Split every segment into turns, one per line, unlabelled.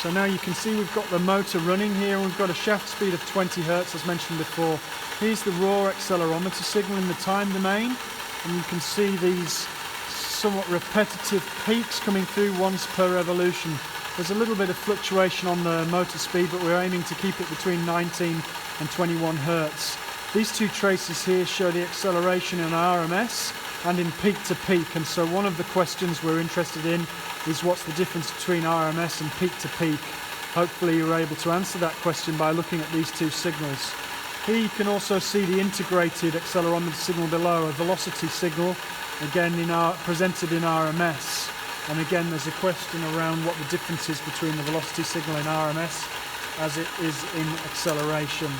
So now you can see we've got the motor running here, and we've got a shaft speed of 20 Hertz as mentioned before. Here's the raw accelerometer signal in the time domain, and you can see these somewhat repetitive peaks coming through once per revolution. There's a little bit of fluctuation on the motor speed, but we're aiming to keep it between 19 and 21 Hertz. These two traces here show the acceleration in RMS and in peak to peak, and so one of the questions we're interested in is what's the difference between RMS and peak to peak. Hopefully you're able to answer that question by looking at these two signals. Here you can also see the integrated accelerometer signal below, a velocity signal, again presented in RMS. And again there's a question around what the difference is between the velocity signal in RMS as it is in acceleration.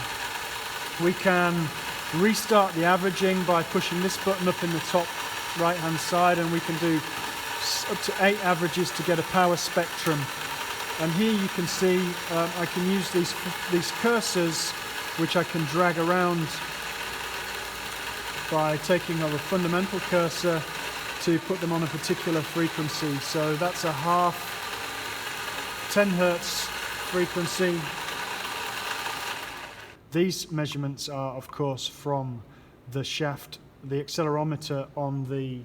We can restart the averaging by pushing this button up in the top right hand side, and we can do up to 8 averages to get a power spectrum. And here you can see I can use these cursors, which I can drag around by taking a fundamental cursor to put them on a particular frequency. So that's a half 10 Hertz frequency. These measurements are of course from the shaft, the accelerometer on the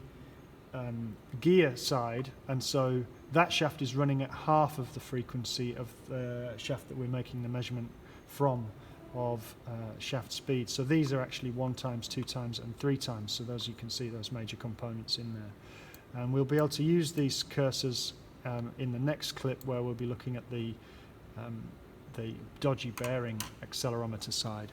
gear side, and so that shaft is running at half of the frequency of the shaft that we're making the measurement from of shaft speed. So these are actually 1 times, 2 times and 3 times, so those you can see those major components in there. And we'll be able to use these cursors in the next clip, where we'll be looking at the dodgy bearing accelerometer side.